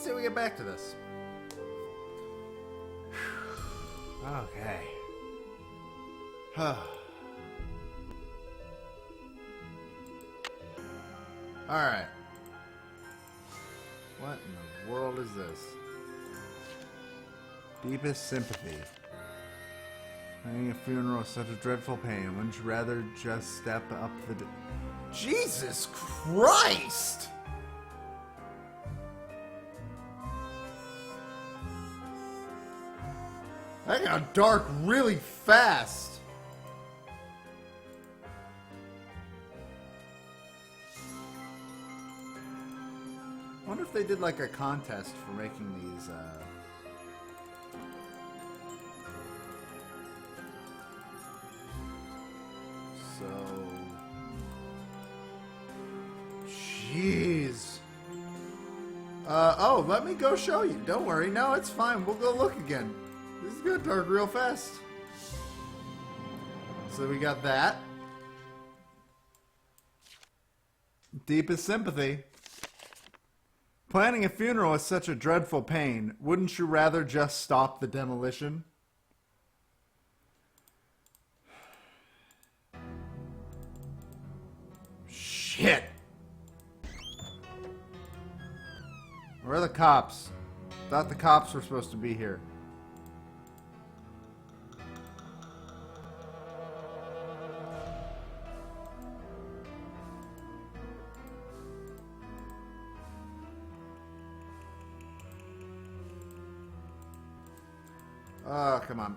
Let's see if we get back to this. Okay. Alright. What in the world is this? Deepest sympathy. Planning a funeral is such a dreadful pain. Wouldn't you rather just step up the... Jesus Christ! That got dark really fast. I wonder if they did like a contest for making these, So... Jeez. Oh, let me go show you. Don't worry. No, it's fine. We'll go look again. This is gonna dark real fast. So we got that. Deepest sympathy. Planning a funeral is such a dreadful pain. Wouldn't you rather just stop the demolition? Shit. Where are the cops? Thought the cops were supposed to be here. Oh, come on.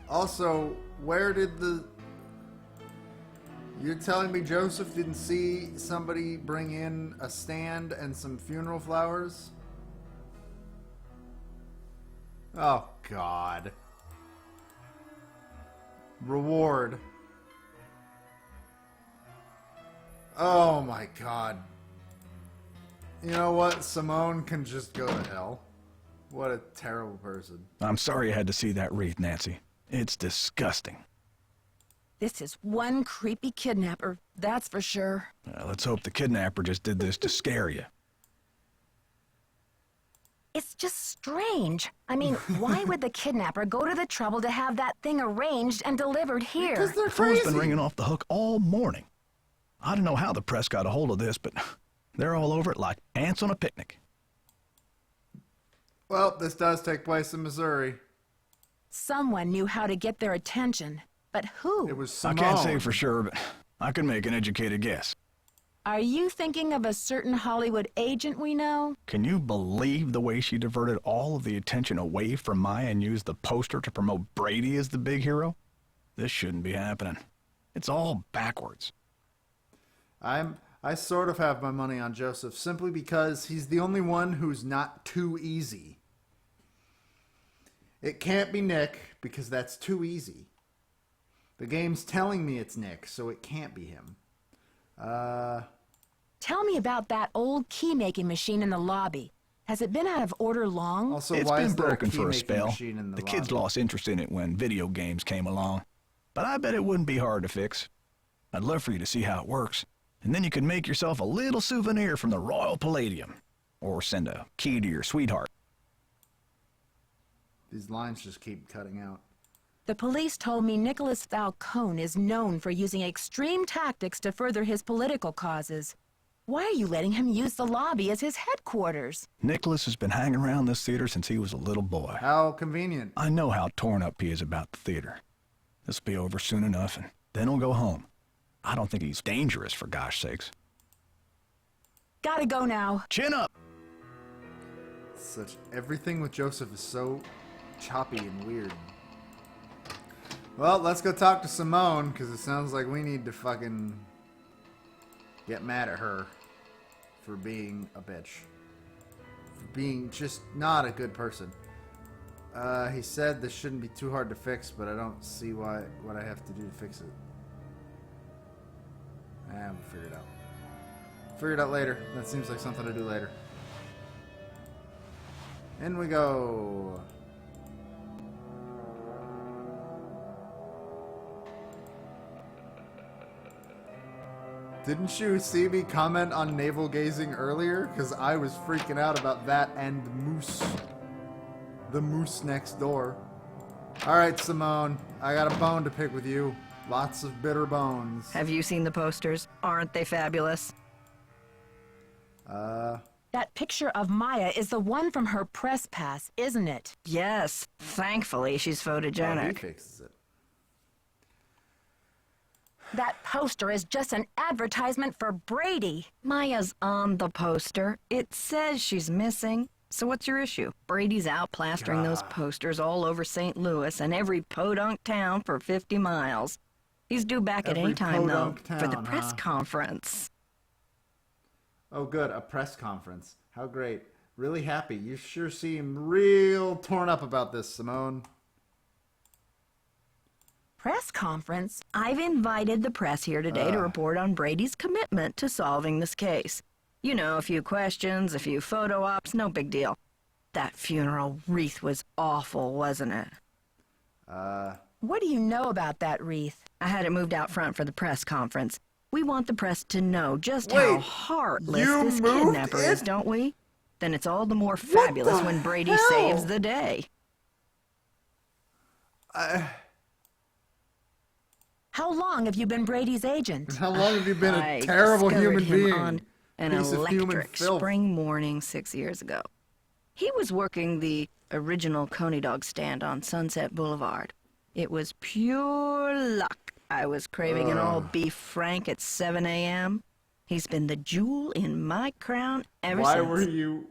Also, where did the... You're telling me Joseph didn't see somebody bring in a stand and some funeral flowers? Oh, God. Reward. Oh, my God. You know what? Simone can just go to hell. What a terrible person. I'm sorry you had to see that wreath, Nancy. It's disgusting. This is one creepy kidnapper, that's for sure. Let's hope the kidnapper just did this to scare you. It's just strange. I mean, why would the kidnapper go to the trouble to have that thing arranged and delivered here? Because they're The phone's crazy. been ringing off the hook all morning. I don't know how the press got a hold of this, but they're all over it like ants on a picnic. Well, this does take place in Missouri. Someone knew how to get their attention, but who? It was Simone. I can't say for sure, but I can make an educated guess. Are you thinking of a certain Hollywood agent we know? Can you believe the way she diverted all of the attention away from Maya and used the poster to promote Brady as the big hero? This shouldn't be happening. It's all backwards. I sort of have my money on Joseph simply because he's the only one who's not too easy. It can't be Nick because that's too easy. The game's telling me it's Nick, so it can't be him. Tell me about that old key-making machine in the lobby. Has it been out of order long? Also, It's why been is there broken for a key-making spell. machine in the Kids lobby? lost interest in it when video games came along. But I bet it wouldn't be hard to fix. I'd love for you to see how it works. And then you could make yourself a little souvenir from the Royal Palladium. Or send a key to your sweetheart. These lines just keep cutting out. The police told me Nicholas Falcone is known for using extreme tactics to further his political causes. Why are you letting him use the lobby as his headquarters? Nicholas has been hanging around this theater since he was a little boy. How convenient. I know how torn up he is about the theater. This'll be over soon enough, and then he'll go home. I don't think he's dangerous, for gosh sakes. Gotta go now. Chin up! Everything with Joseph is so choppy and weird. Well, let's go talk to Simone, because it sounds like we need to fucking get mad at her for being a bitch. For being just not a good person. He said this shouldn't be too hard to fix, but I don't see what I have to do to fix it. We'll figure it out. Figure it out later. That seems like something to do later. In we go. Didn't you see me comment on navel gazing earlier? Because I was freaking out about that and Moose. The moose next door. Alright, Simone. I got a bone to pick with you. Lots of bitter bones. Have you seen the posters? Aren't they fabulous? That picture of Maya is the one from her press pass, isn't it? Yes. Thankfully, she's Oh, he photogenic. fixes it. That poster is just an advertisement for Brady. Maya's on the poster. It says she's missing. So what's your issue? Brady's out plastering those posters all over St. Louis and every podunk town for 50 miles. He's due back at Every any time, though, podunk for the town, press huh? conference. Oh, good. A press conference. How great. Really happy. You sure seem real torn up about this, Simone. Press conference? I've invited the press here today to report on Brady's commitment to solving this case. You know, a few questions, a few photo ops, no big deal. That funeral wreath was awful, wasn't it? What do you know about that wreath? I had it moved out front for the press conference. We want the press to know just Wait, how heartless you this moved kidnapper is, it? don't we? Then it's all the more fabulous the when Brady hell? saves the day. How long have you been Brady's agent? How long have you been I a terrible discovered human him being? on an Piece of human electric filth. spring morning 6 years ago. He was working the original Coney Dog stand on Sunset Boulevard. It was pure luck. I was craving an all-beef Frank at 7 a.m. He's been the jewel in my crown ever Why since. were you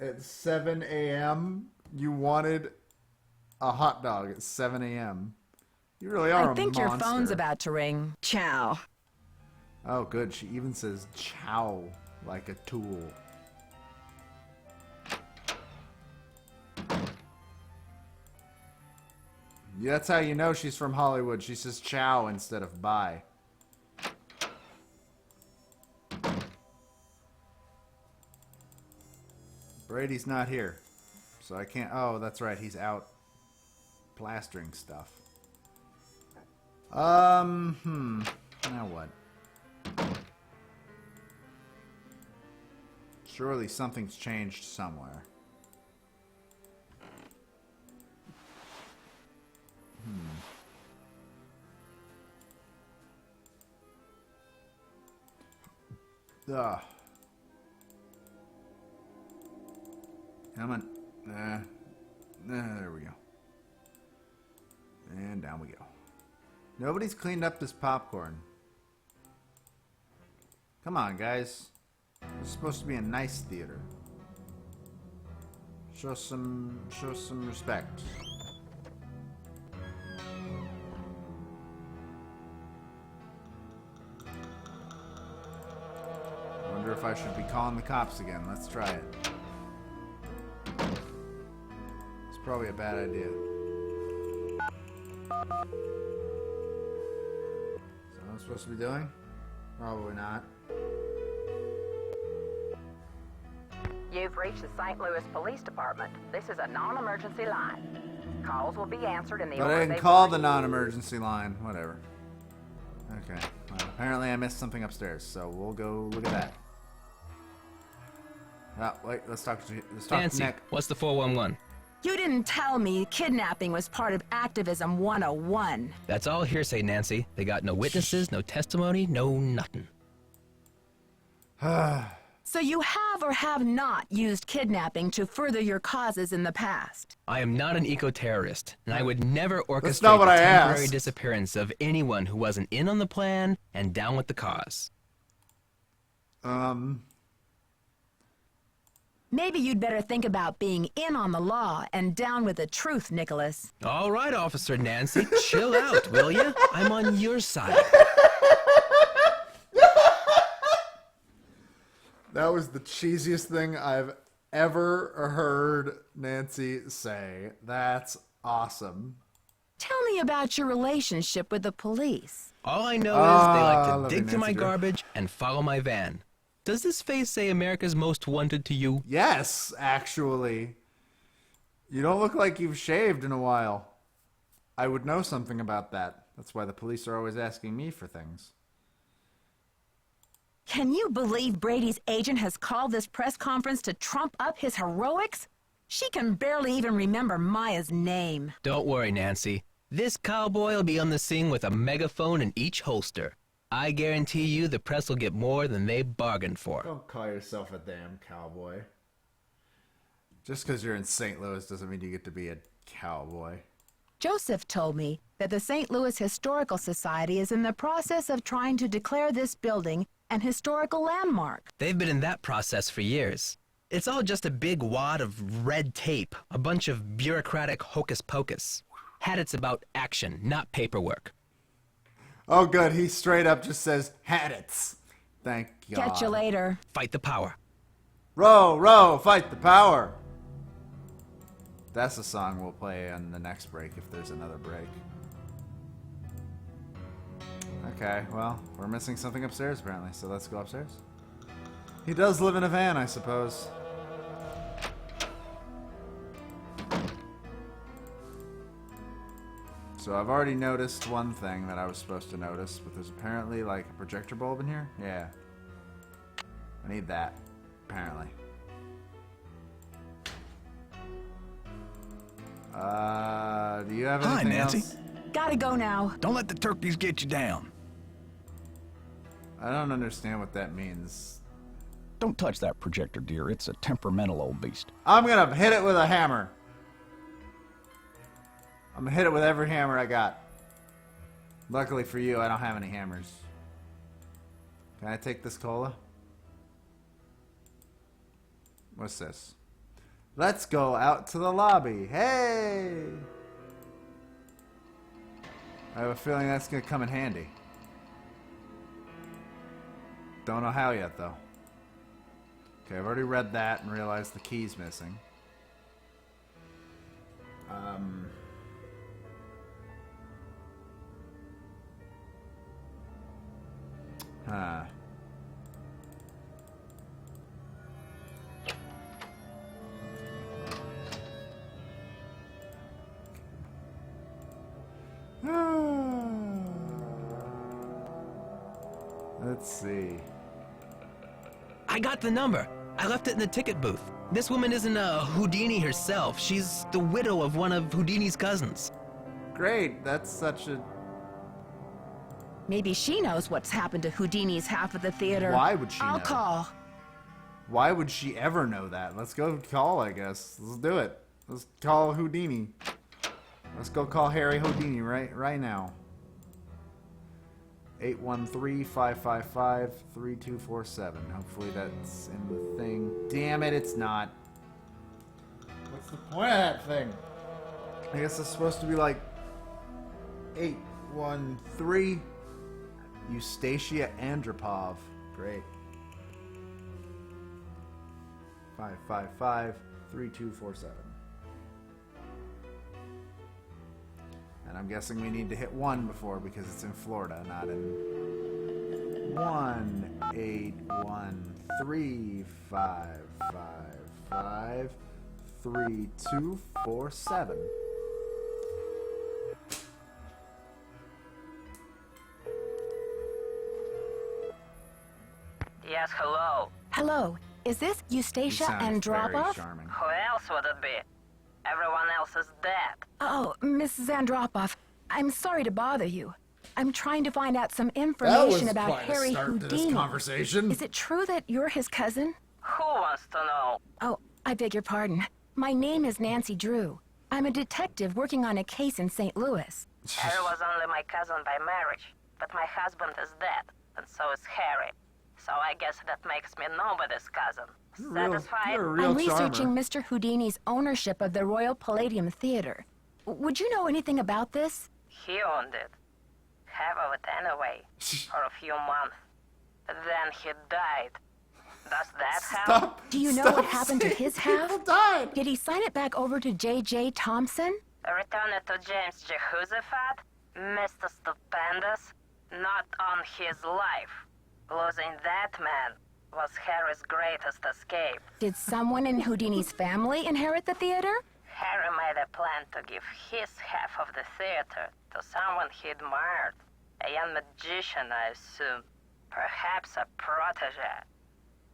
at 7 a.m.? You wanted a hot dog at 7 a.m. You really are I think a your monster. phone's about to ring. Ciao. Oh, good. She even says chow like a tool. Yeah, that's how you know she's from Hollywood. She says chow instead of bye. Brady's not here. So I can't... Oh, that's right. He's out plastering stuff. Now what? Surely something's changed somewhere. Ugh. Come on. There we go. And down we go. Nobody's cleaned up this popcorn. Come on, guys. It's supposed to be a nice theater. Show some respect. Wonder if I should be calling the cops again. Let's try it. It's probably a bad idea. Is that what I'm supposed to be doing? Probably not. You've reached the St. Louis Police Department. This is a non-emergency line. Calls will be answered in the But order I they didn't call were the non-emergency line. Whatever. Okay. Well, apparently I missed something upstairs, so we'll go look at that. Wait. Let's talk to Nancy, Nick. what's the 411? You didn't tell me kidnapping was part of Activism 101. That's all hearsay, Nancy. They got no witnesses, no testimony, no nothing. So you have or have not used kidnapping to further your causes in the past? I am not an eco-terrorist, and I would never orchestrate not what the I temporary asked. disappearance of anyone who wasn't in on the plan and down with the cause. Maybe you'd better think about being in on the law and down with the truth, Nicholas. All right, Officer Nancy, chill out, will you? I'm on your side. That was the cheesiest thing I've ever heard Nancy say. That's awesome. Tell me about your relationship with the police. All I know is they I like love to you, dig through my Nancy girl. garbage and follow my van. Does this face say America's Most Wanted to you? Yes, actually. You don't look like you've shaved in a while. I would know something about that. That's why the police are always asking me for things. Can you believe Brady's agent has called this press conference to trump up his heroics? She can barely even remember Maya's name. Don't worry, Nancy. This cowboy will be on the scene with a megaphone in each holster. I guarantee you the press will get more than they bargained for. Don't call yourself a damn cowboy. Just because you're in St. Louis doesn't mean you get to be a cowboy. Joseph told me that the St. Louis Historical Society is in the process of trying to declare this building an historical landmark. They've been in that process for years. It's all just a big wad of red tape, a bunch of bureaucratic hocus pocus. Hadit's about action, not paperwork. Oh, good. He straight up just says, Hadits. Thank God. Catch you later. Fight the power. Row, row, fight the power. That's the song we'll play on the next break if there's another break. Okay, well, we're missing something upstairs apparently, so let's go upstairs. He does live in a van, I suppose. So I've already noticed one thing that I was supposed to notice, but there's apparently like a projector bulb in here. Yeah. I need that, apparently. Do you have Hi, anything Nancy. else? Gotta go now. Don't let the turkeys get you down. I don't understand what that means. Don't touch that projector, dear. It's a temperamental old beast. I'm gonna hit it with a hammer. I'm gonna hit it with every hammer I got. Luckily for you, I don't have any hammers. Can I take this cola? What's this? Let's go out to the lobby. Hey! I have a feeling that's gonna come in handy. Don't know how yet, though. Okay, I've already read that and realized the key's missing. Huh. Let's see. I got the number. I left it in the ticket booth. This woman isn't a Houdini herself. She's the widow of one of Houdini's cousins. Great, that's such a... Maybe she knows what's happened to Houdini's half of the theater. Why would she I'll know? call. Why would she ever know that? Let's go call, I guess. Let's do it. Let's call Houdini. Let's go call Harry Houdini right now. 813-555-3247. Hopefully that's in the thing. Damn it, it's not. What's the point of that thing? I guess it's supposed to be like 813 Eustacia Andropov. Great. 555-3247. And I'm guessing we need to hit 1 before because it's in Florida, not in 1-813-555-3247. Yes, hello. Hello, is this You Eustacia sound very Andropov? charming. Who else would it be? Everyone else is dead. Oh, Mrs. Andropov, I'm sorry to bother you. I'm trying to find out some That was information about quite a Harry start to this Houdini. conversation. Is it true that you're his cousin? Who wants to know? Oh, I beg your pardon. My name is Nancy Drew. I'm a detective working on a case in St. Louis. Harry was only my cousin by marriage, but my husband is dead, and so is Harry. So I guess that makes me nobody's cousin. Satisfied? You're a real I'm researching charmer. Mr. Houdini's ownership of the Royal Palladium Theater. Would you know anything about this? He owned it. Half of it anyway, for a few months. Then he died. Does that help? Stop. Do you know Stop what happened to saying his people half? died. Did he sign it back over to J.J. Thompson? Return it to James Jehoshaphat, Mr. Stupendous, not on his life. Losing that man was Harry's greatest escape. Did someone in Houdini's family inherit the theater? Harry made a plan to give his half of the theater to someone he admired. A young magician, I assume. Perhaps a protege.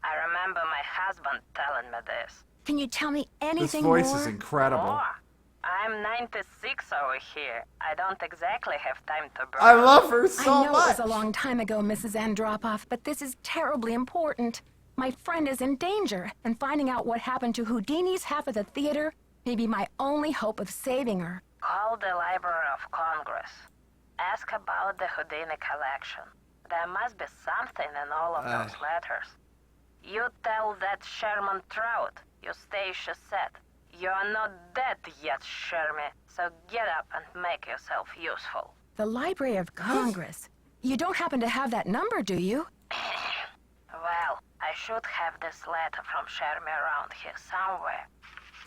I remember my husband telling me this. Can you tell me This anything voice more? is incredible. More. I'm 96 over here. I don't exactly have time to burn. I love her so I know much. it was a long time ago, Mrs. Andropoff, but this is terribly important. My friend is in danger, and finding out what happened to Houdini's half of the theater may be my only hope of saving her. Call the Library of Congress. Ask about the Houdini collection. There must be something in all of those letters. You tell that Sherman Trout, Eustacia said, "You're not dead yet, Shermy, so get up and make yourself useful." The Library of Congress. You don't happen to have that number, do you? Well, I should have this letter from Shermy around here somewhere.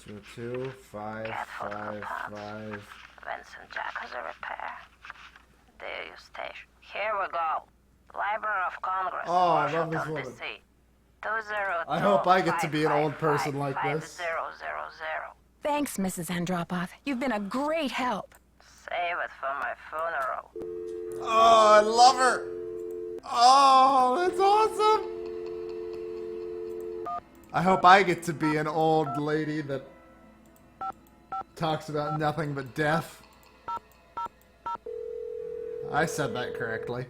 22555. Vincent Jacobs repair. Dear Eustacia. Here we go. Library of Congress, Oh, I love this Washington, woman. D.C. 202 I hope I get to be an old person like this. 5000. Thanks, Mrs. Andropoff. You've been a great help. Save it for my funeral. Oh, I love her. Oh, that's awesome. I hope I get to be an old lady that talks about nothing but death. I said that correctly.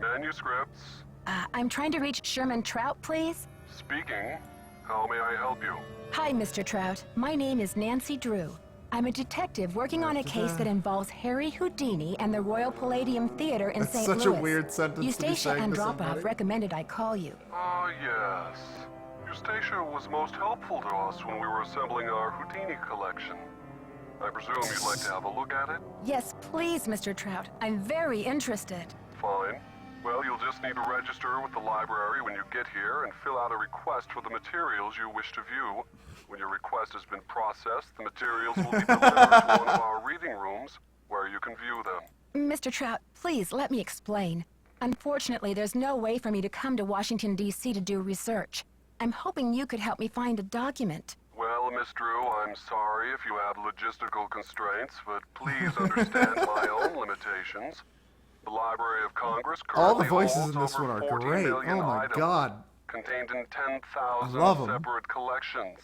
Manuscripts. I'm trying to reach Sherman Trout, please. Speaking. How may I help you? Hi, Mr. Trout. My name is Nancy Drew. I'm a detective working on a case that involves Harry Houdini and the Royal Palladium Theater in That's St. such Louis. a weird sentence to be Eustacia saying to Andropoff somebody. recommended I call you. Ah, yes. Eustacia was most helpful to us when we were assembling our Houdini collection. I presume you'd like to have a look at it? Yes, please, Mr. Trout. I'm very interested. Fine. Well, you'll just need to register with the library when you get here and fill out a request for the materials you wish to view. When your request has been processed, the materials will be delivered to one of our reading rooms where you can view them. Mr. Trout, please let me explain. Unfortunately, there's no way for me to come to Washington, D.C. to do research. I'm hoping you could help me find a document. Well, Miss Drew, I'm sorry if you have logistical constraints, but please understand my own limitations. The Library of Congress All the currently voices holds in this over one are 40 great. million Oh my items, god. contained in I 10,000 love 'em. separate collections.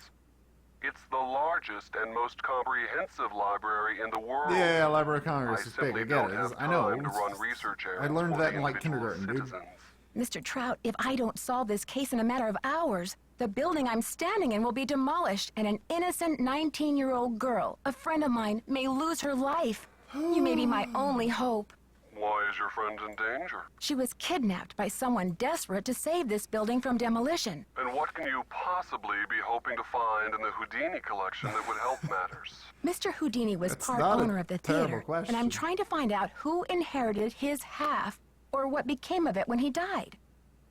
It's the largest and most comprehensive library in the world. Yeah, Library of I Congress is big. simply I get don't it. have I know. time to run research I errands learned for that the in like individual kindergarten, dude. citizens. Mr. Trout, if I don't solve this case in a matter of hours, the building I'm standing in will be demolished and an innocent 19-year-old girl, a friend of mine, may lose her life. You may be my only hope. Why is your friend in danger? She was kidnapped by someone desperate to save this building from demolition. And what can you possibly be hoping to find in the Houdini collection that would help matters? Mr. Houdini was That's part not a owner of the terrible theater, question. and I'm trying to find out who inherited his half or what became of it when he died.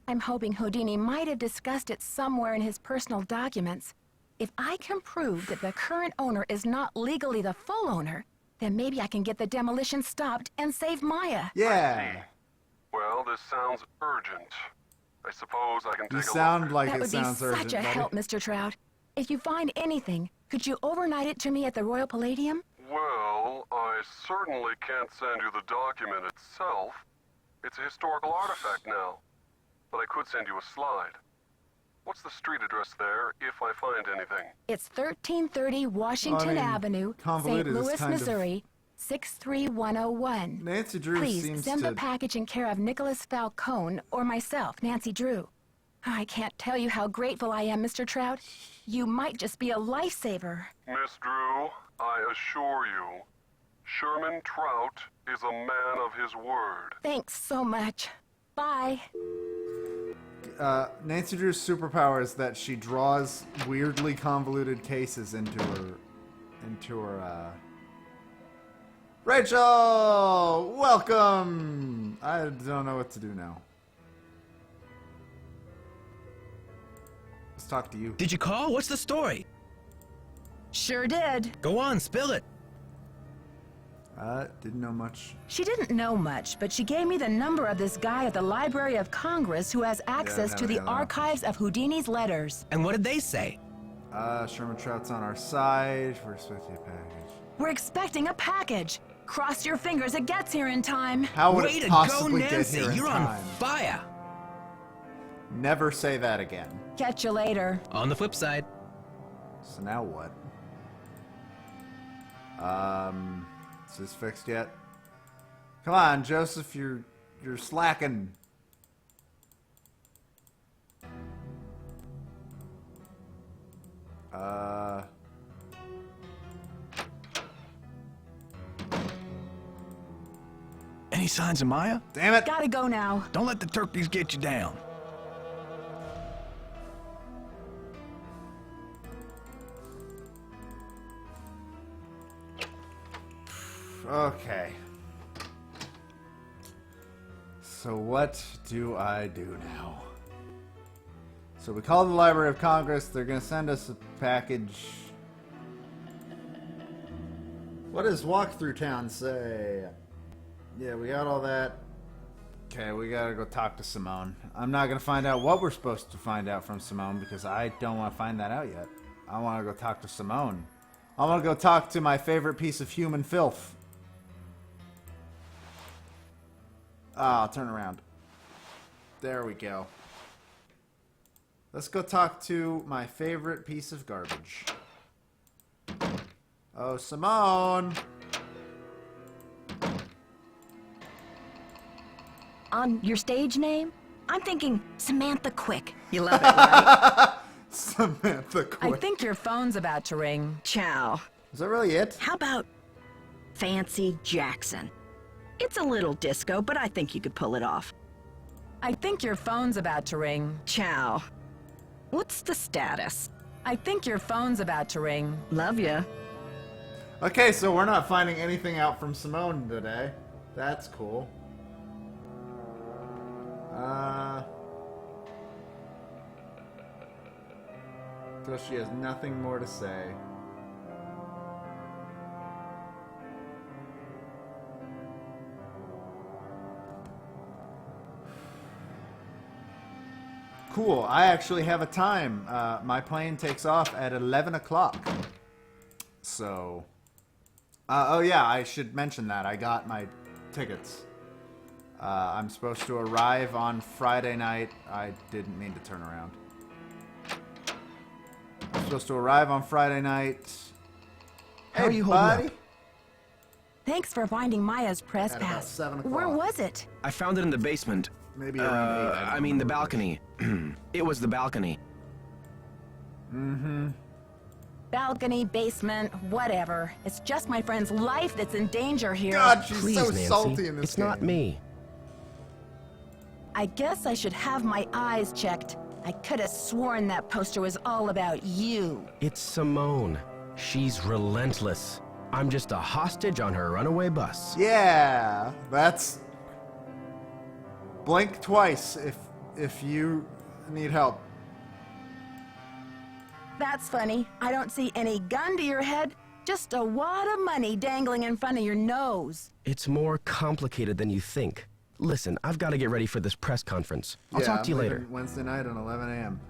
I'm hoping Houdini might have discussed it somewhere in his personal documents. If I can prove that the current owner is not legally the full owner, then maybe I can get the demolition stopped and save Maya. Yeah. Well, this sounds urgent. I suppose I can take You a sound look. like That it would be sounds urgent, such a buddy. help, Mr. Trout. If you find anything, could you overnight it to me at the Royal Palladium? Well, I certainly can't send you the document itself. It's a historical artifact now. But I could send you a slide. What's the street address there, if I find anything? It's 1330 Washington Avenue, St. convoluted is Louis, kind of- Missouri, 63101. Nancy Drew Please seems send to... the package in care of Nicholas Falcone or myself, Nancy Drew. I can't tell you how grateful I am, Mr. Trout. You might just be a lifesaver. Miss Drew, I assure you, Sherman Trout is a man of his word. Thanks so much. Bye. Nancy Drew's superpower is that she draws weirdly convoluted cases into her, Rachel! Welcome! I don't know what to do now. Let's talk to you. Did you call? What's the story? Sure did. Go on, spill it. Didn't know much. She didn't know much, but she gave me the number of this guy at the Library of Congress who has access to the no. archives of Houdini's letters. And what did they say? Sherman Trout's on our side. We're expecting a package. We're expecting a package. Cross your fingers it gets here in time. How would Way it to possibly go, get Nancy! here in You're time? on fire. Never say that again. Catch you later. On the flip side, So now what? Is this fixed yet? Come on, Joseph, you're slacking. Any signs of Maya? Damn it! Gotta go now. Don't let the turkeys get you down. Okay. So what do I do now? So we called the Library of Congress. They're going to send us a package. What does Walkthrough Town say? Yeah, we got all that. Okay, we got to go talk to Simone. I'm not going to find out what we're supposed to find out from Simone because I don't want to find that out yet. I want to go talk to Simone. I want to go talk to my favorite piece of human filth. Ah, turn around. There we go. Let's go talk to my favorite piece of garbage. Oh, Simone! On your stage name? I'm thinking Samantha Quick. You love it, right? Samantha I Quick. think your phone's about to ring. Ciao. Is that really it? How about Fancy Jackson? It's a little disco, but I think you could pull it off. I think your phone's about to ring. Ciao. What's the status? I think your phone's about to ring. Love ya. Okay, so we're not finding anything out from Simone today. That's cool. So she has nothing more to say. Cool. I actually have a time. My plane takes off at 11 o'clock. So... oh yeah, I should mention that. I got my tickets. I'm supposed to arrive on Friday night. I didn't mean to turn around. I'm supposed to arrive on Friday night. How are you holding up? Thanks for finding Maya's press At about pass. 7 o'clock. Where was it? I found it in the basement. Maybe around 8. I mean the balcony. It was the balcony. Balcony, basement, whatever. It's just my friend's life that's in danger here. God, she's Please, so Nancy. salty in this it's game. not me. I guess I should have my eyes checked. I could have sworn that poster was all about you. It's Simone. She's relentless. I'm just a hostage on her runaway bus. Yeah, that's... Blink twice if you need help. That's funny. I don't see any gun to your head, just a wad of money dangling in front of your nose. It's more complicated than you think. Listen, I've got to get ready for this press conference. I'll Yeah, talk to you I'm later. leaving Wednesday night at 11 a.m.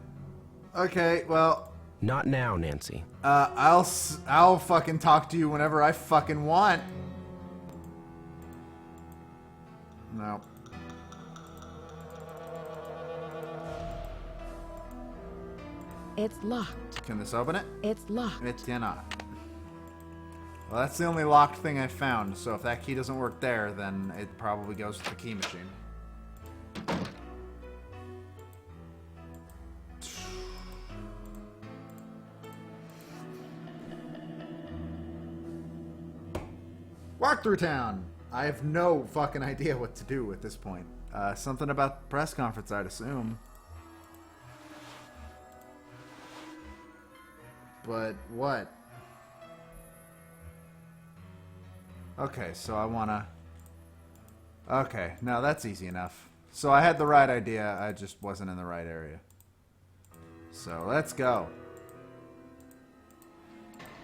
Okay, well, Not now, Nancy. I'll fucking talk to you whenever I fucking want. No. It's locked. Can this open it? It's locked. It cannot. Well, that's the only locked thing I found, so if that key doesn't work there, then it probably goes to the key machine. Walkthrough town! I have no fucking idea what to do at this point. Something about the press conference, I'd assume. But what? Okay, so I wanna... Okay, no, that's easy enough. So I had the right idea, I just wasn't in the right area. So let's go.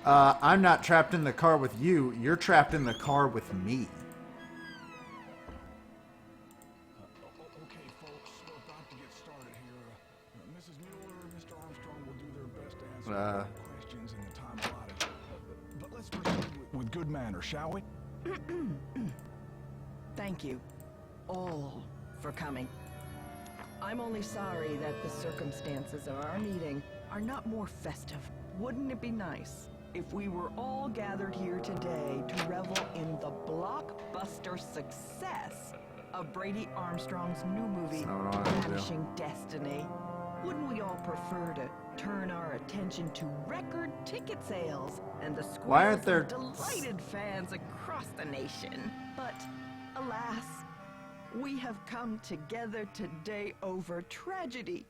I'm not trapped in the car with you, you're trapped in the car with me. Okay, folks, we're about to get started here. Mrs. Mueller, Mr. Armstrong will do their best to answer. good manners, shall we? Thank you, all, for coming. I'm only sorry that the circumstances of our meeting are not more festive. Wouldn't it be nice if we were all gathered here today to revel in the blockbuster success of Brady Armstrong's new movie, not what I wanted to do. Vanishing Destiny? Wouldn't we all prefer to turn our attention to record ticket sales and the Why aren't squeals there of delighted fans across the nation? But alas, we have come together today over tragedy,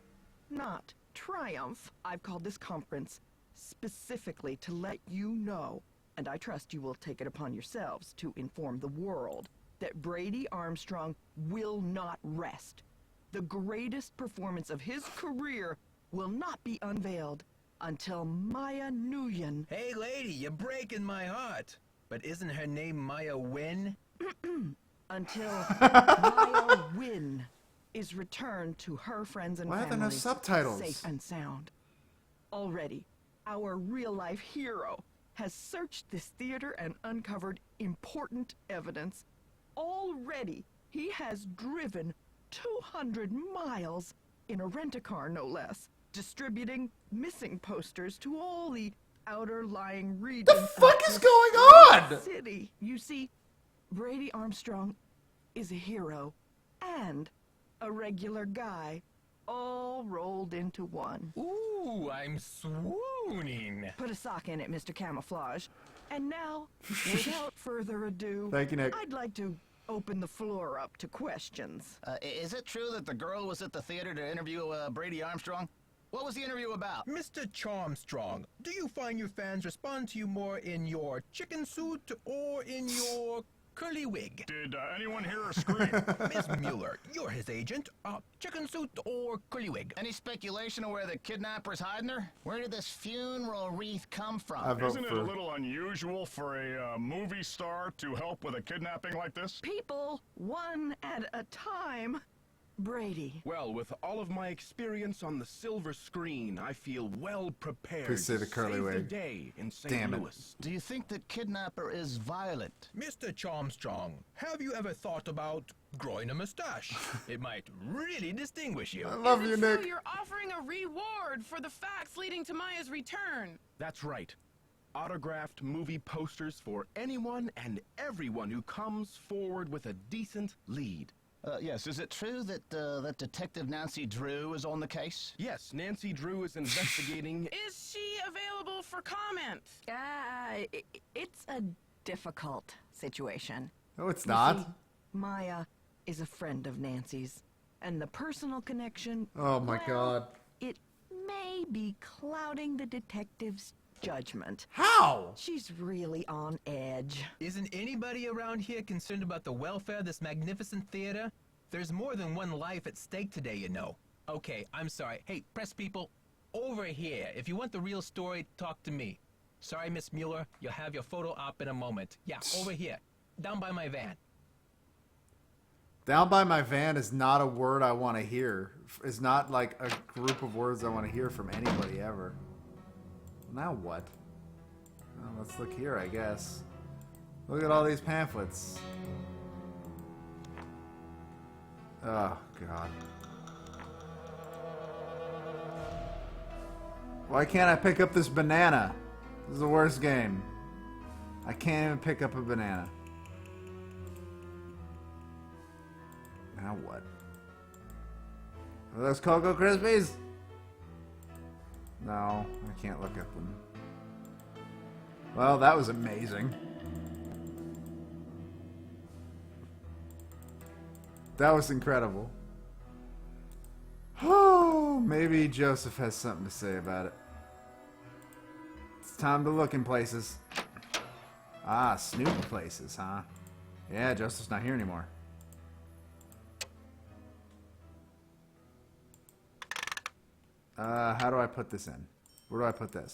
not triumph. I've called this conference specifically to let you know, and I trust you will take it upon yourselves to inform the world, that Brady Armstrong will not rest. The greatest performance of his career will not be unveiled until Maya Nguyen... Hey, lady, you're breaking my heart. But isn't her name Maya Wynn? until Maya Wynn is returned to her friends and Why are there no families, subtitles? safe and sound. Already, our real-life hero has searched this theater and uncovered important evidence. Already, he has driven 200 miles in a rent-a-car, no less, distributing missing posters to all the outer-lying regions. The fuck of is this going on? city. You see, Brady Armstrong is a hero and a regular guy, all rolled into one. Ooh, I'm swooning. Put a sock in it, Mr. Camouflage. And now, without further ado, Thank you, Nick. I'd like to open the floor up to questions. Is it true that the girl was at the theater to interview Brady Armstrong? What was the interview about? Mr. Charmstrong, do you find your fans respond to you more in your chicken suit or in your curly wig? Did anyone hear a scream? Miss Mueller, you're his agent. Chicken suit or curly wig? Any speculation of where the kidnapper's hiding her? Where did this funeral wreath come from? I vote Isn't it for... a little unusual for a movie star to help with a kidnapping like this? People, one at a time. Brady. Well, with all of my experience on the silver screen, I feel well prepared Please say the to curly save the wig. day in St. Damn it. Louis. Do you think the kidnapper is violent? Mr. Charmstrong, have you ever thought about growing a mustache? It might really distinguish you. I love Is you, it true Nick. you're offering a reward for the facts leading to Maya's return? That's right. Autographed movie posters for anyone and everyone who comes forward with a decent lead. Yes, is it true that that Detective Nancy Drew is on the case? Yes, Nancy Drew is investigating. Is she available for comment? It's a difficult situation. No, it's You not. see, Maya is a friend of Nancy's, and the personal connection, Oh my well, god. it may be clouding the detective's judgment. How? She's really on edge. Isn't anybody around here concerned about the welfare of this magnificent theater? There's more than one life at stake today, you know. Okay, I'm sorry. Hey, press people, over here. If you want the real story, talk to me. Sorry, Miss Mueller, you'll have your photo op in a moment. Yeah, over here, down by my van. Down by my van is not a word I want to hear. It's not like a group of words I want to hear from anybody ever. Now what? Well, let's look here, I guess. Look at all these pamphlets. Oh, God. Why can't I pick up this banana? This is the worst game. I can't even pick up a banana. Now what? Are those Cocoa Krispies? No, I can't look at them. Well, that was amazing. That was incredible. Oh, maybe Joseph has something to say about it. It's time to look in places. Ah, snoopy places, huh? Yeah, Joseph's not here anymore. How do I put this in? Where do I put this?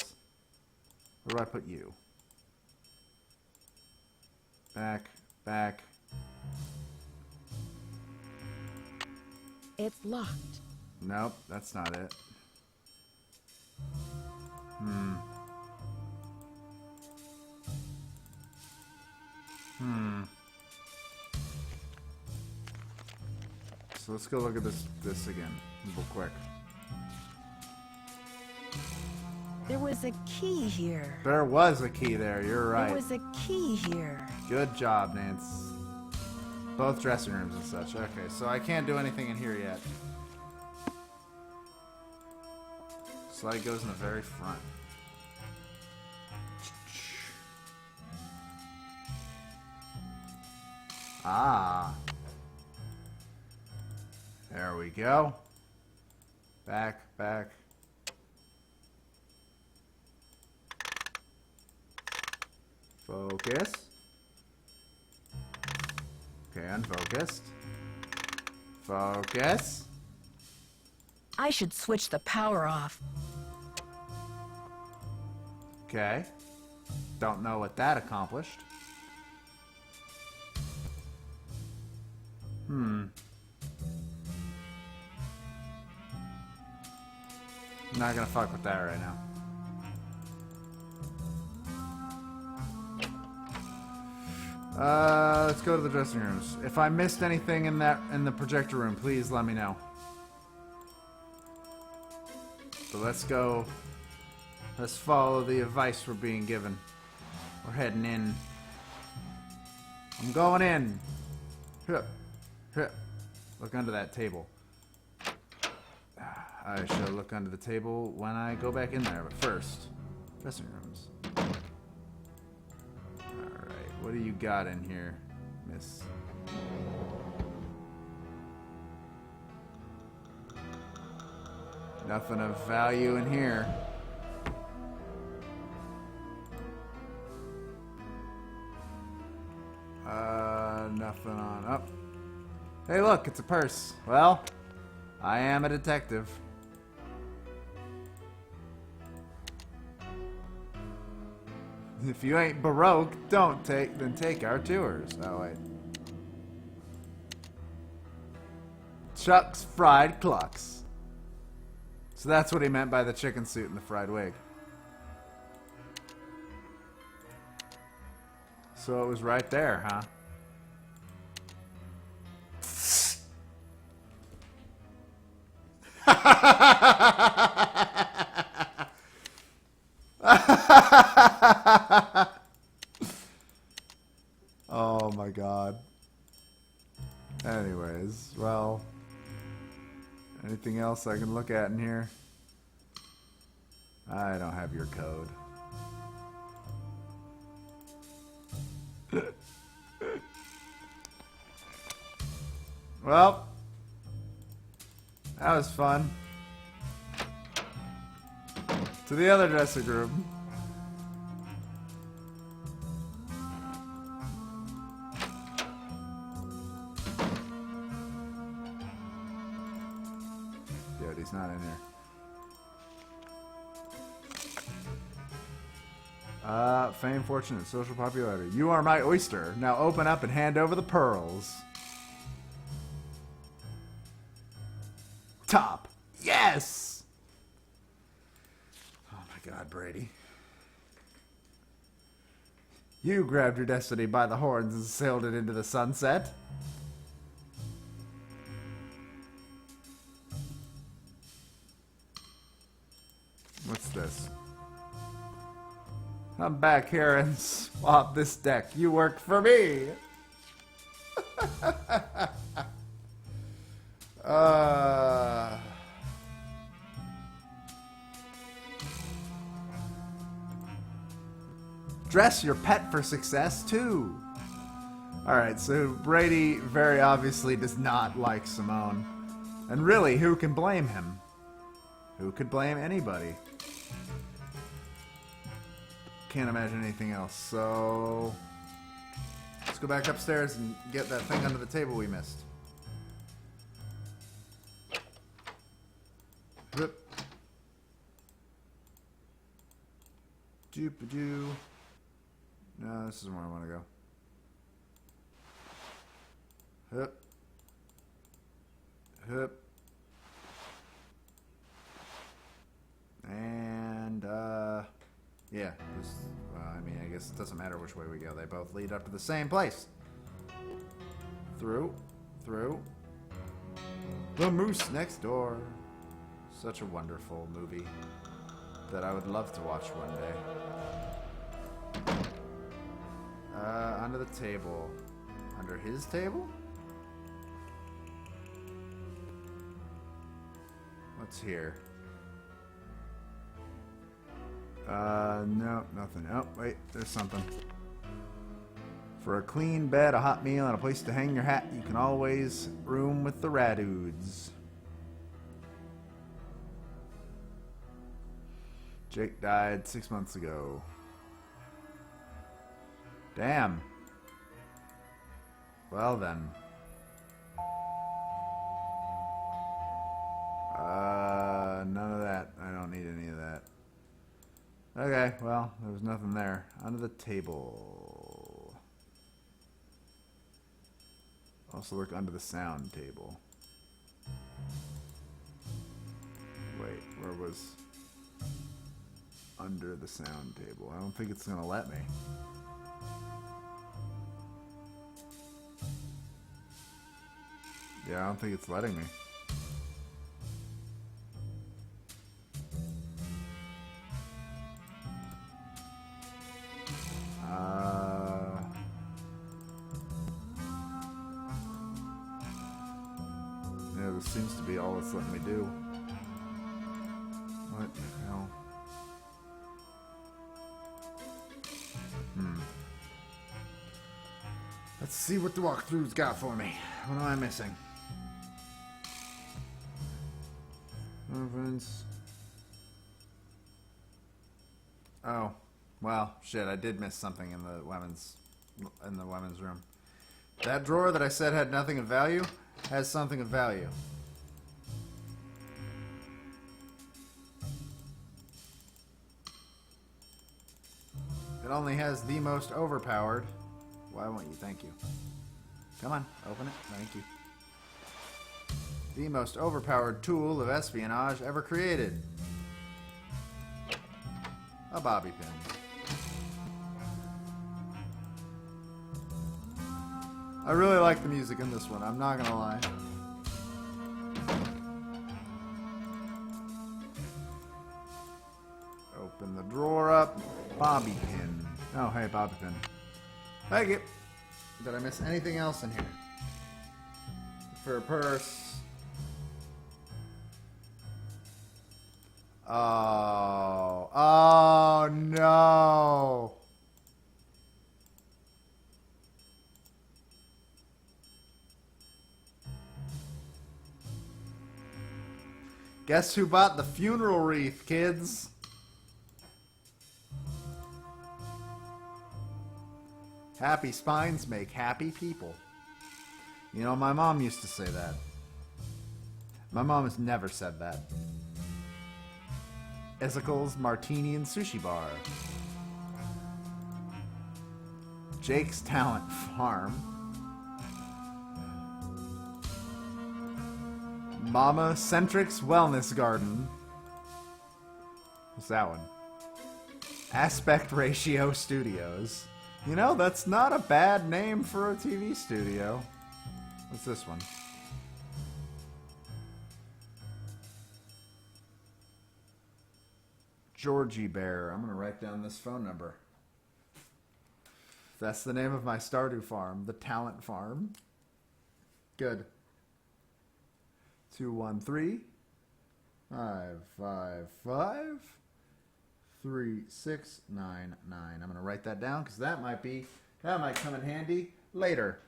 Where do I put you? Back, back. It's locked. Nope, that's not it. So let's go look at this again, real quick. There was a key here. There was a key there, you're right. There was a key here. Good job, Nance. Both dressing rooms and such. Okay, so I can't do anything in here yet. Slide goes in the very front. Ah. There we go. Back, back. Focus. Okay, unfocused. Focus. I should switch the power off. Okay. Don't know what that accomplished. Not gonna fuck with that right now. Let's go to the dressing rooms. If I missed anything in the projector room, please let me know. So let's go. Let's follow the advice we're being given. We're heading in. I'm going in. Hup. Hup. Look under that table. I shall look under the table when I go back in there, but first, dressing rooms. Alright, what do you got in here, miss? Nothing of value in here. Nothing on up. Hey look, it's a purse. Well, I am a detective. If you ain't Baroque, then take our tours. Oh wait. Chuck's Fried Clucks. So that's what he meant by the chicken suit and the fried wig. So it was right there, huh? Oh my god. Anyways, well, anything else I can look at in here? I don't have your code. Well, that was fun. To the other dressing room. Dude, he's not in here. Fame, fortune, and social popularity. You are my oyster. Now open up and hand over the pearls. Top. Yes! Oh my god, Brady. You grabbed your destiny by the horns and sailed it into the sunset. What's this? I'm back here and swap this deck. You worked for me. Dress your pet for success, too. Alright, so Brady very obviously does not like Simone. And really, who can blame him? Who could blame anybody? Can't imagine anything else, so... let's go back upstairs and get that thing under the table we missed. Whoop. Doop-a-doo. No, this isn't where I want to go. Hup. Hup. And, yeah. This, I mean, I guess it doesn't matter which way we go. They both lead up to the same place. Through. Through. The Moose Next Door. Such a wonderful movie that I would love to watch one day. Under the table. Under his table? What's here? No, nothing. Oh, wait, there's something. For a clean bed, a hot meal, and a place to hang your hat, you can always room with the Radudes. Jake died 6 months ago. Damn. Well then. None of that. I don't need any of that. Okay, well, there was nothing there. Under the table. Also look under the sound table. Wait, where was under the sound table? I don't think it's gonna let me. Yeah, I don't think it's letting me. Yeah, this seems to be all it's letting me do. What the hell? Let's see what the walkthrough's got for me. What am I missing? Oh, well, shit, I did miss something in the women's room. That drawer that I said had nothing of value has something of value. It only has the most overpowered. Why won't you? Thank you. Come on, open it. Thank you. The most overpowered tool of espionage ever created. A bobby pin. I really like the music in this one, I'm not gonna lie. Open the drawer up. Bobby pin. Oh, hey, bobby pin. Thank you. Did I miss anything else in here? For a purse. Oh. Oh, no. Guess who bought the funeral wreath, kids? Happy spines make happy people. You know, my mom used to say that. My mom has never said that. Isickel's Martini and Sushi Bar. Jake's Talent Farm. Mama Centric's Wellness Garden. What's that one? Aspect Ratio Studios. You know, that's not a bad name for a TV studio. What's this one? Georgie Bear. I'm going to write down this phone number. That's the name of my Stardew farm, the Talent Farm. Good. 213-555-3699. I'm going to write that down because that might come in handy later.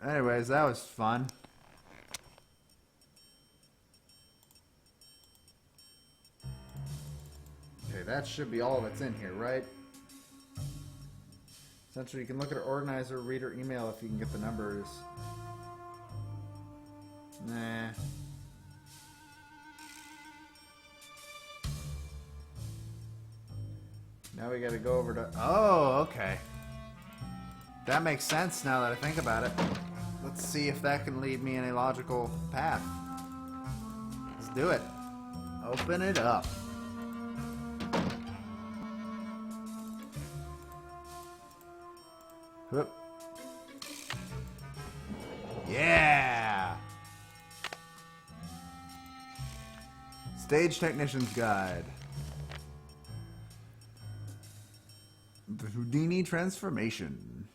Anyways, that was fun. Okay, that should be all that's in here, right? Essentially, you can look at our organizer, reader, email if you can get the numbers. Nah. Now we gotta go over to... Oh, okay. That makes sense now that I think about it. Let's see if that can lead me in a logical path. Let's do it. Open it up. Whoop. Yeah! Stage Technician's Guide. The Houdini Transformation.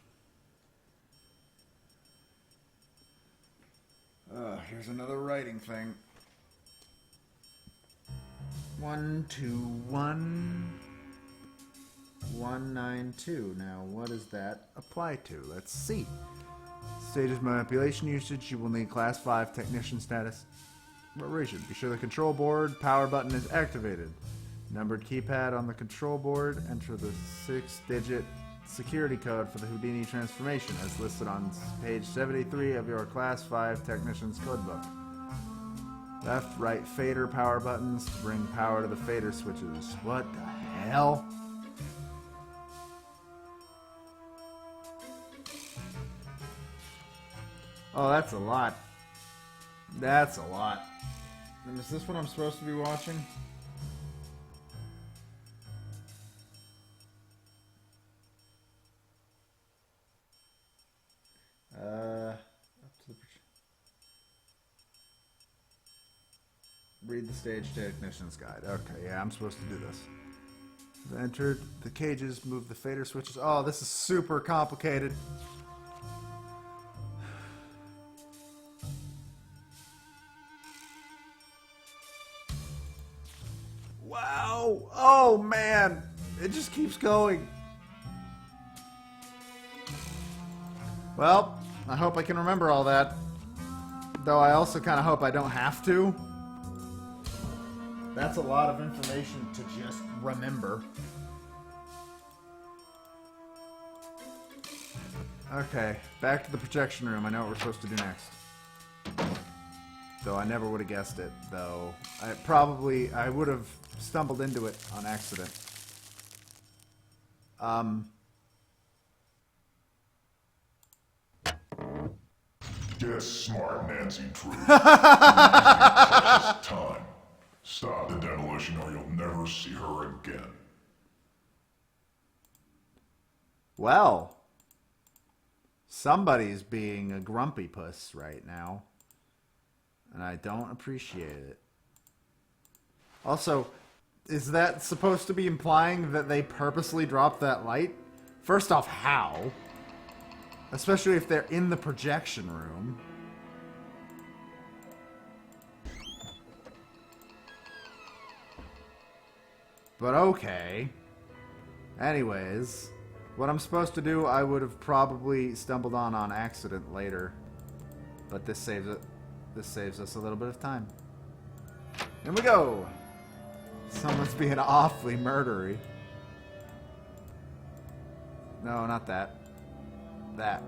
Here's another writing thing. 121192. Now, what does that apply to? Let's see. Stages manipulation usage. You will need Class 5 Technician status. Operation. Be sure the control board power button is activated. Numbered keypad on the control board. Enter the 6-digit security code for the Houdini transformation as listed on page 73 of your Class 5 Technician's Codebook. Left, right fader power buttons to bring power to the fader switches. What the hell? Oh, that's a lot. That's a lot. And is this what I'm supposed to be watching? Up to the... Read the Stage Technician's Guide. Okay, yeah, I'm supposed to do this. Entered the cages, move the fader switches. Oh, this is super complicated. Wow! Oh man! It just keeps going. Well, I hope I can remember all that. Though I also kind of hope I don't have to. That's a lot of information to just remember. Okay, back to the projection room. I know what we're supposed to do next. Though I never would have guessed it, though. I would have stumbled into it on accident. Get smart, Nancy Drew. Precious time. Stop the demolition or you'll never see her again. Well, somebody's being a grumpy puss right now. And I don't appreciate it. Also, is that supposed to be implying that they purposely dropped that light? First off, how? Especially if they're in the projection room. But okay. Anyways, what I'm supposed to do, I would have probably stumbled on accident later. But this saves it. This saves us a little bit of time. Here we go! Someone's being awfully murdery. No, not that. That.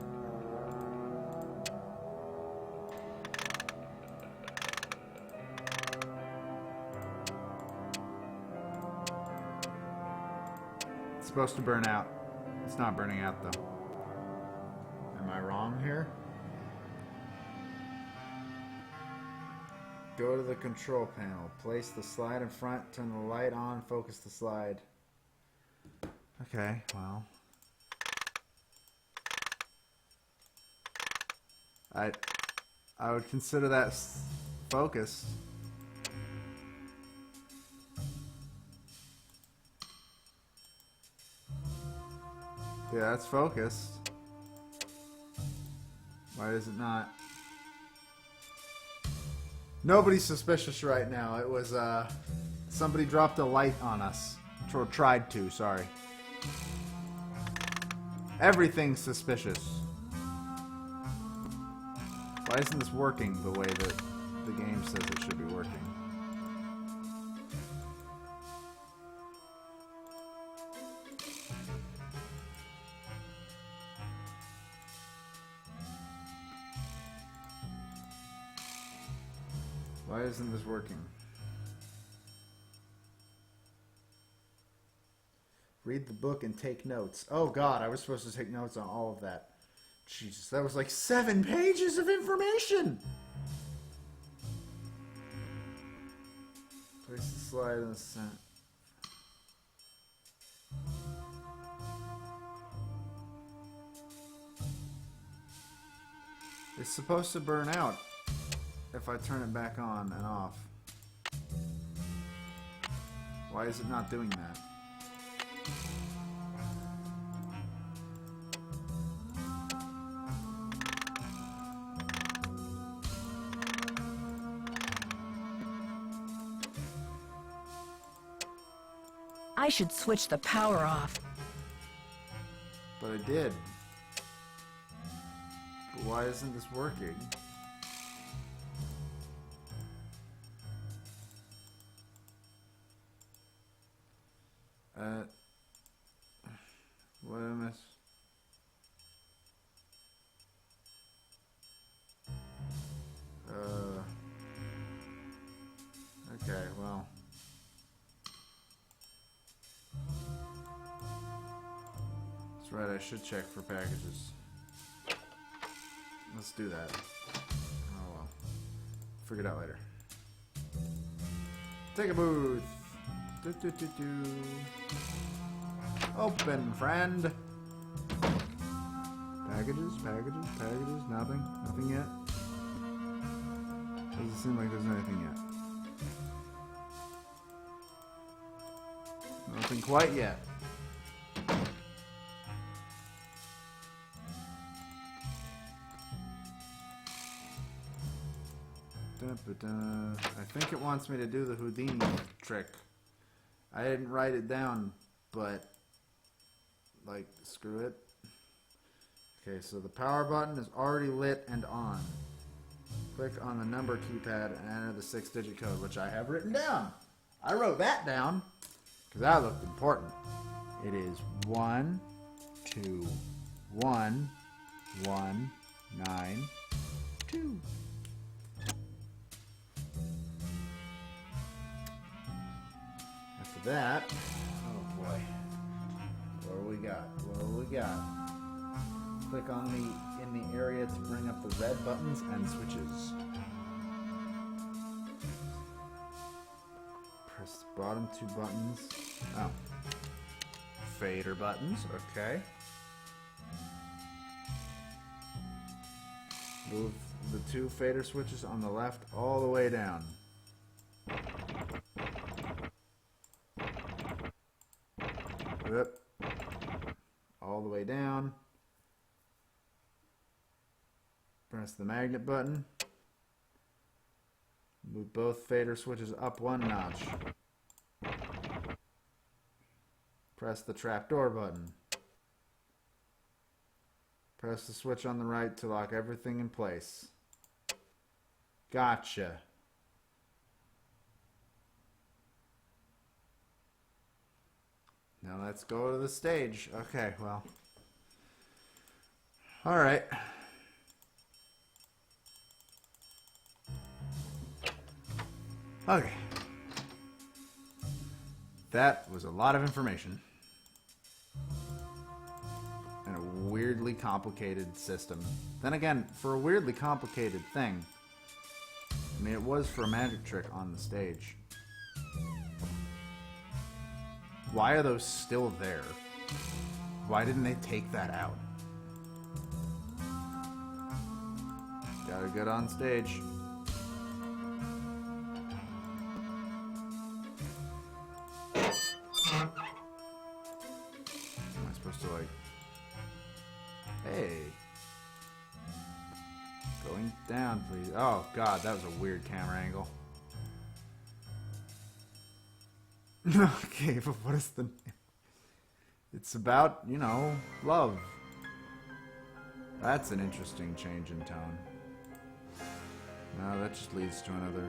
It's supposed to burn out. It's not burning out, though. Am I wrong here? Go to the control panel. Place the slide in front. Turn the light on. Focus the slide. Okay, well. I would consider that focused. Yeah, that's focused. Why is it not? Nobody's suspicious right now. It was, somebody dropped a light on us. Or tried to, sorry. Everything's suspicious. Why isn't this working the way that the game says it should be working? Why isn't this working? Read the book and take notes. Oh god, I was supposed to take notes on all of that. Jesus, that was like 7 pages of information! Place the slide in the center. It's supposed to burn out if I turn it back on and off. Why is it not doing that? I should switch the power off. But I did. But why isn't this working? What did I miss? Okay, well. That's right, I should check for packages. Let's do that. Oh well. Figure it out later. Take a booth! Open, friend! Packages, packages, packages, nothing? Nothing yet? Doesn't seem like there's anything yet. Nothing quite yet. I think it wants me to do the Houdini trick. I didn't write it down, but like, screw it. Okay, so the power button is already lit and on. Click on the number keypad and enter the 6-digit code, which I have written down. I wrote that down because that looked important. It is 1 2 1 1 9 2. After that, oh boy, what do we got? What do we got? Click on in the area to bring up the red buttons and switches. Press the bottom 2 buttons. Oh. Fader buttons, okay. Move the 2 fader switches on the left all the way down. Yep. All the way down. Press the magnet button. Move both fader switches up 1 notch. Press the trapdoor button. Press the switch on the right to lock everything in place. Gotcha. Now let's go to the stage. Okay, well. Alright. Okay. That was a lot of information. And a weirdly complicated system. Then again, for a weirdly complicated thing, I mean, it was for a magic trick on the stage. Why are those still there? Why didn't they take that out? Gotta get on stage. Am I supposed to, like... Hey. Going down, please. Oh, God, that was a weird camera angle. Okay, but what is the... It's about, you know, love. That's an interesting change in tone. No, that just leads to another...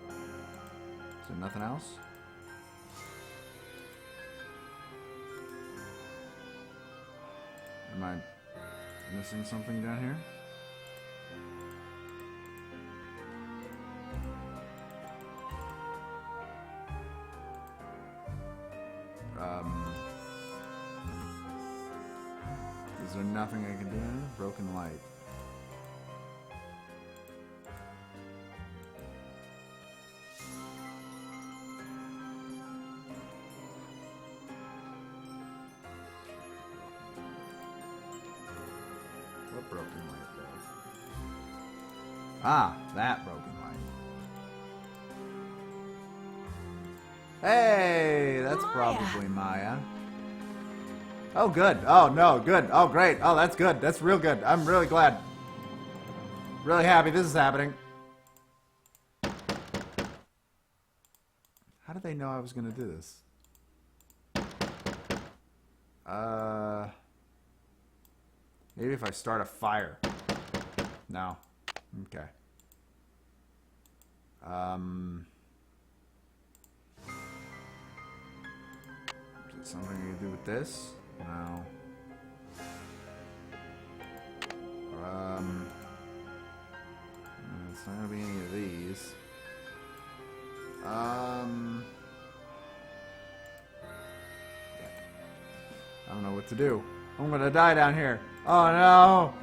Is there nothing else? Am I missing something down here? Is there nothing I can do in here? Broken light. What broken light though? Ah, that broken light. Hey, that's Maya. probably Maya. Oh, good. Oh, no, good. Oh, great. Oh, that's good. That's real good. I'm really glad. Really happy this is happening. How did they know I was going to do this? Maybe if I start a fire. No. Okay. Is it something to do with this? No. It's not gonna be any of these. I don't know what to do. I'm gonna die down here. Oh no!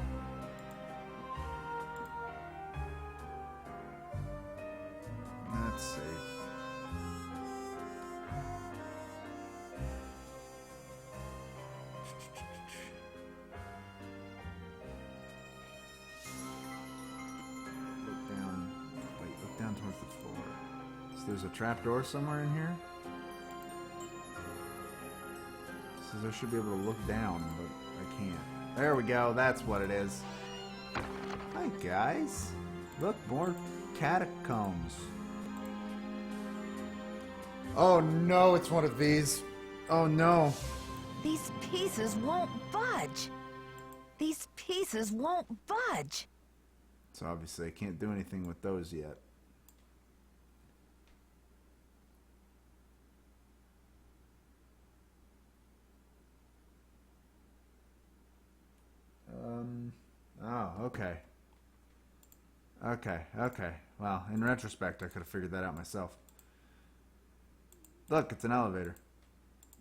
Let's see. Look down. Wait, look down towards the floor. So there's a trapdoor somewhere in here? So I should be able to look down, but I can't. There we go. That's what it is. Hi, guys. Look, more catacombs. Oh, no, it's one of these. Oh, no. These pieces won't budge. These pieces won't budge. So obviously I can't do anything with those yet. Oh, okay. Okay. Well, in retrospect, I could have figured that out myself. Look, it's an elevator.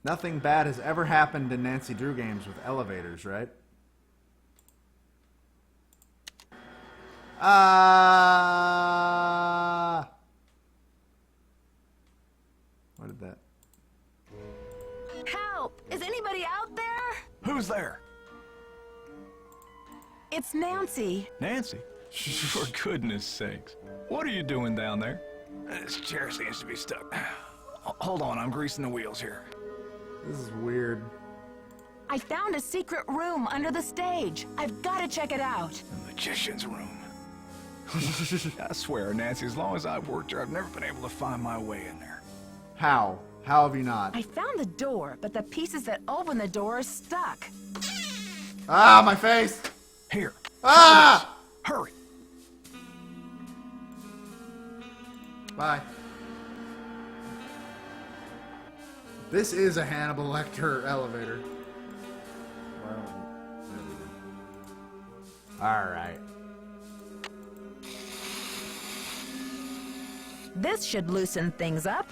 Nothing bad has ever happened in Nancy Drew games with elevators, right? What did that? Help! Is anybody out there? Who's there? It's Nancy. Nancy? For goodness sakes. What are you doing down there? This chair seems to be stuck. Hold on, I'm greasing the wheels here. This is weird. I found a secret room under the stage. I've got to check it out. The magician's room. I swear, Nancy, as long as I've worked here, I've never been able to find my way in there. How? How have you not? I found the door, but the pieces that open the door are stuck. Ah, my face! Here. Ah! Hurry. Bye. This is a Hannibal Lecter elevator. Alright. This should loosen things up.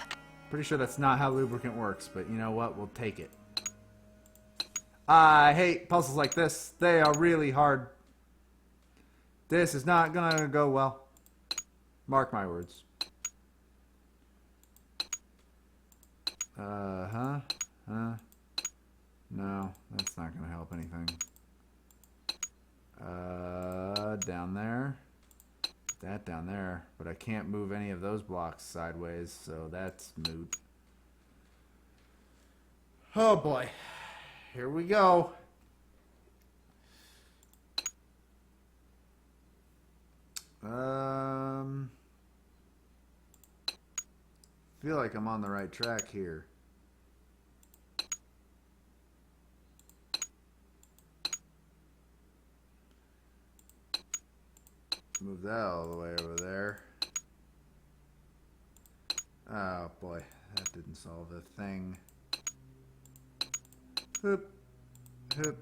Pretty sure that's not how lubricant works, but you know what? We'll take it. I hate puzzles like this. They are really hard. This is not gonna go well. Mark my words. No, that's not gonna help anything. Down there. That down there. But I can't move any of those blocks sideways, so that's moot. Oh boy. Here we go. Feel like I'm on the right track here. Move that all the way over there. Oh boy, that didn't solve a thing. Hoop, hoop,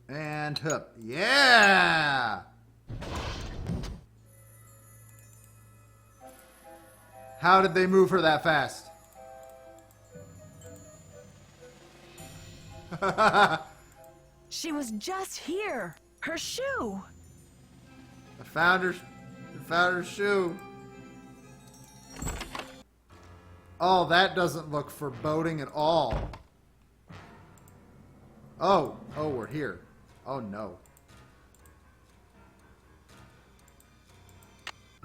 and hoop. Yeah! How did they move her that fast? She was just here. Her shoe. I found her shoe. Oh, that doesn't look foreboding at all. Oh, we're here. Oh no.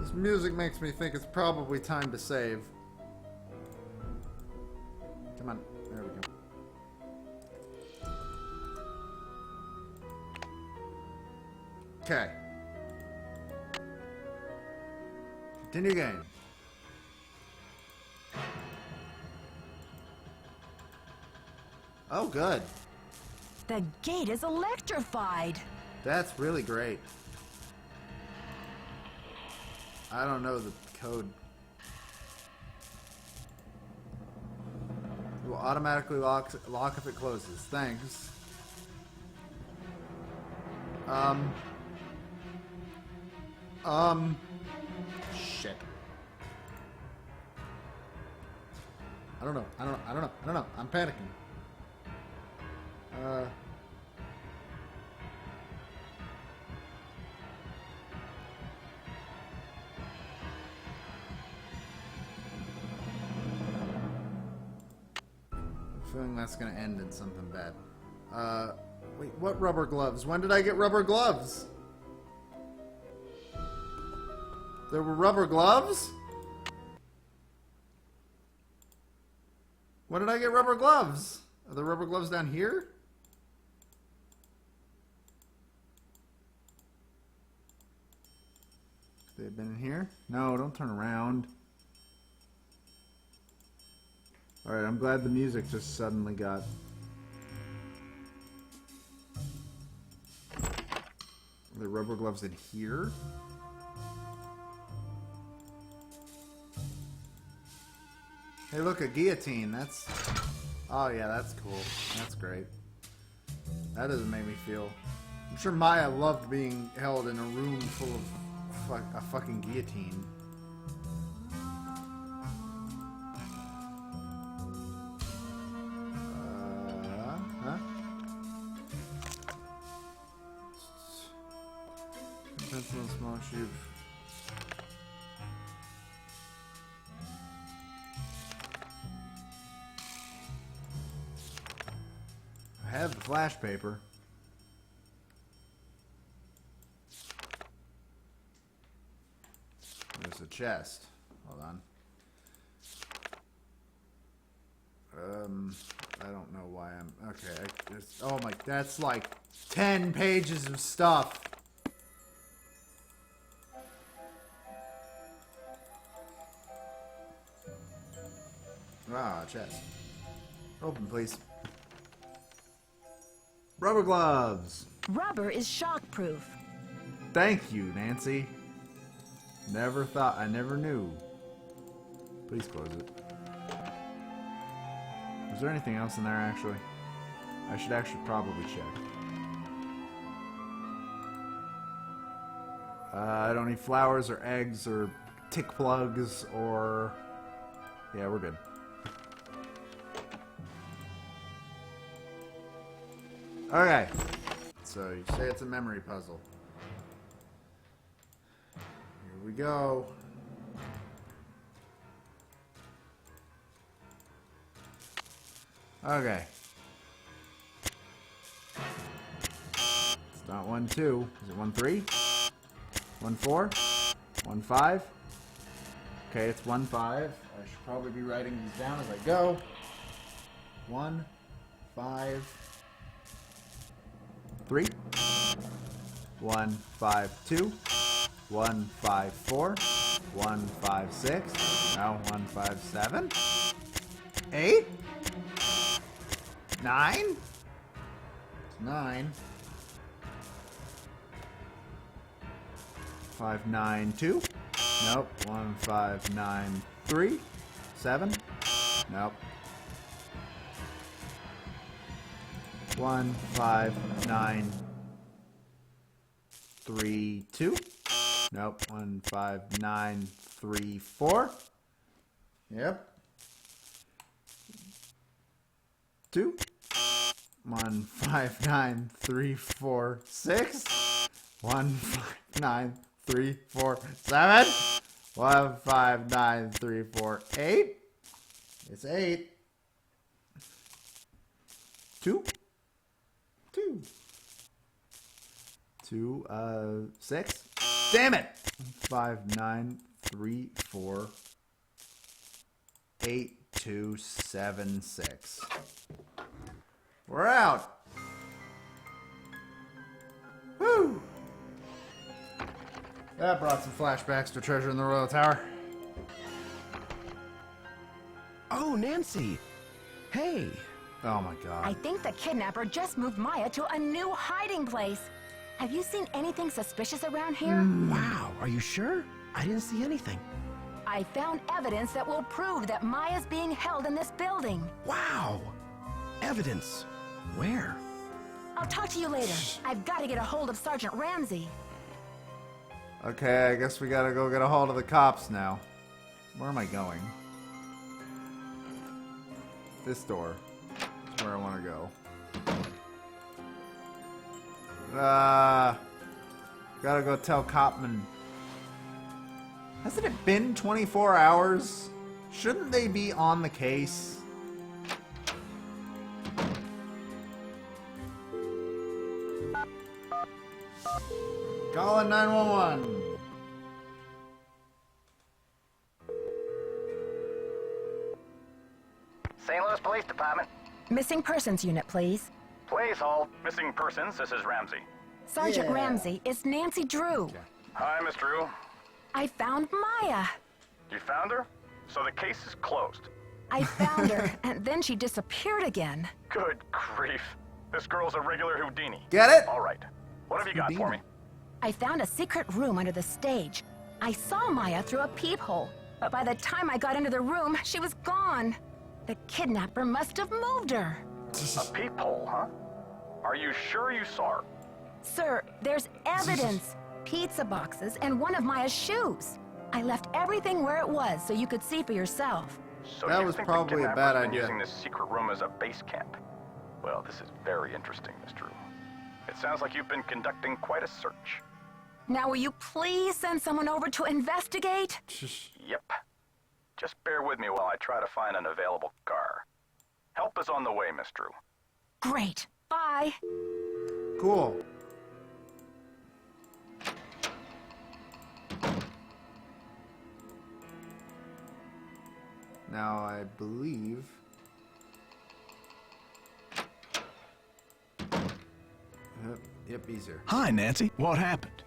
This music makes me think it's probably time to save. Come on. There we go. Okay. Continue game. Oh, good. The gate is electrified. That's really great. I don't know the code. It will automatically lock if it closes. Thanks. Shit. I don't know. I'm panicking. I'm feeling that's gonna end in something bad. Wait, what rubber gloves? When did I get rubber gloves? There were rubber gloves? When did I get rubber gloves? Are the rubber gloves down here? They've been in here? No, don't turn around. Alright, I'm glad the music just suddenly got... Are there rubber gloves in here? Hey, look, a guillotine. That's... Oh, yeah, that's cool. That's great. That doesn't make me feel... I'm sure Maya loved being held in a room full of a fucking guillotine. Huh? Pencil and small sheep. I have the flash paper. There's a chest. Hold on. I don't know why I'm... Okay, oh my... That's like 10 pages of stuff. Ah, chest. Open, please. Rubber gloves. Rubber is shockproof. Thank you, Nancy. Never thought, I never knew. Please close it. Is there anything else in there, actually? I should actually probably check. I don't need flowers or eggs or tick plugs or... Yeah, we're good. Okay. So you say it's a memory puzzle. Here we go. Okay. It's not 1, 2. Is it 1, 3? 1, 4? 1, 5? Okay, it's 1, 5. I should probably be writing these down as I go. 1, 5, 3. 1, 5, 2. 1, 5, 4. 1, 5, 6. No, 1, 5, 7. 8. 9? It's 9. 5, 9, 2. Nope. 1, 5, 9, 3. 7. Nope. 1, 5, 9, 3, 2. Nope. 1, 5, 9, 3, 4. Yep. 2. 1, 5, 9, 3, 4, 6. 1, 5, 9, 3, 4, 7. 1, 5, 9, 3, 4, 8. It's 8. 2. 2. 2, 6. Damn it! 5, 9, 3, 4, 8, 2, 7, 6. We're out. Woo! That brought some flashbacks to Treasure in the Royal Tower. Oh, Nancy. Hey. Oh my god. I think the kidnapper just moved Maya to a new hiding place. Have you seen anything suspicious around here? Wow, are you sure? I didn't see anything. I found evidence that will prove that Maya's being held in this building. Wow. Evidence. Where? I'll talk to you later. I've got to get a hold of Sergeant Ramsey. Okay, I guess we gotta go get a hold of the cops now. Where am I going? This door. That's where I want to go. Gotta go tell Copman. Hasn't it been 24 hours? Shouldn't they be on the case? Calling 911. St. Louis Police Department. Missing persons unit, please. Please hold. Missing persons, this is Ramsey. Sergeant Ramsey, it's Nancy Drew. Hi, Miss Drew. I found Maya. You found her? So the case is closed. I found her, and then she disappeared again. Good grief. This girl's a regular Houdini. Get it? All right. What have you got for me? I found a secret room under the stage. I saw Maya through a peephole, but by the time I got into the room, she was gone. The kidnapper must have moved her. A peephole, huh? Are you sure you saw her? Sir, there's evidence. Pizza boxes and one of Maya's shoes. I left everything where it was so you could see for yourself. So That you was think probably the a bad kidnapper's been idea. using this secret room as a base camp? Well, this is very interesting, Miss Drew. It sounds like you've been conducting quite a search. Now will you please send someone over to investigate? Yep. Just bear with me while I try to find an available car. Help is on the way, Miss Drew. Great. Bye. Cool. Now I believe. Yep, easier. Hi, Nancy. What happened?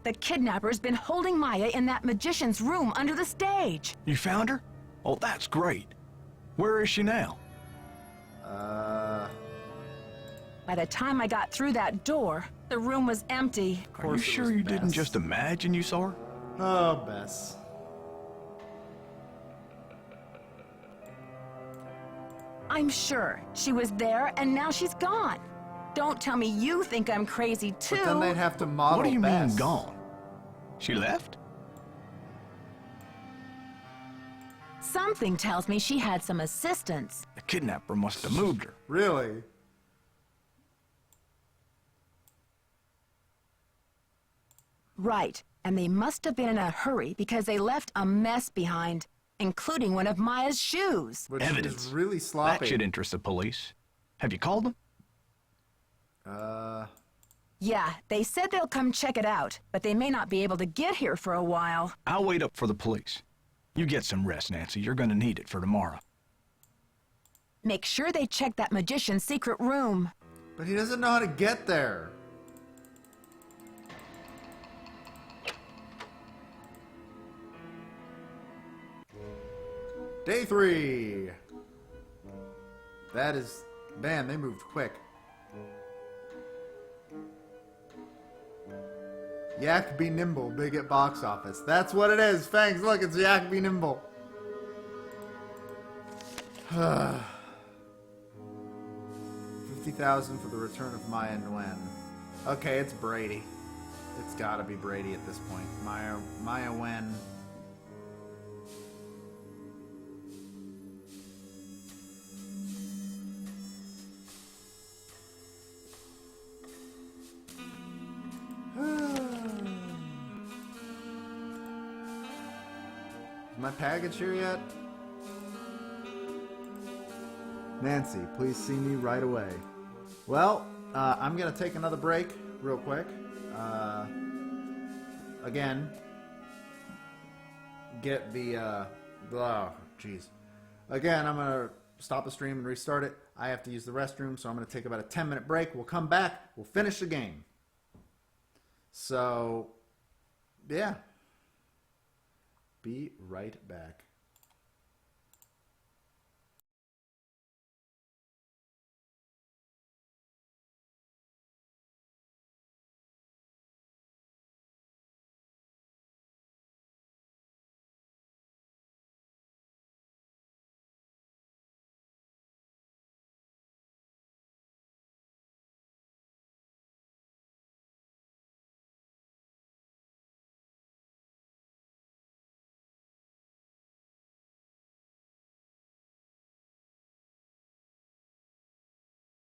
The kidnapper's been holding Maya in that magician's room under the stage. You found her? Oh, that's great. Where is she now? By the time I got through that door, the room was empty. Are you sure you didn't just imagine you saw her? Oh, Bess. I'm sure she was there and now she's gone. Don't tell me you think I'm crazy too. But then they'd have to model What do you Bess. mean gone? She left? Something tells me she had some assistance. The kidnapper must have moved her. Really? Right, and they must have been in a hurry because they left a mess behind, including one of Maya's shoes. Which Evidence. is really sloppy. That should interest the police. Have you called them? Yeah, they said they'll come check it out, but they may not be able to get here for a while. I'll wait up for the police. You get some rest, Nancy. You're gonna need it for tomorrow. Make sure they check that magician's secret room. But he doesn't know how to get there. Day 3. That is... Man, they moved quick. Yak be nimble, big at box office. That's what it is. Fangs, look, it's Yak be nimble. 50,000 for the return of Maya and Nguyen. Okay, it's Brady. It's gotta be Brady at this point. Maya Nguyen. Is my package here yet? Nancy, please see me right away. Well, I'm gonna take another break real quick. again, get the, oh, jeez. Again, I'm going to stop the stream and restart it. I have to use the restroom, so I'm going to take about a 10-minute break. We'll come back. We'll finish the game. So, yeah. Be right back.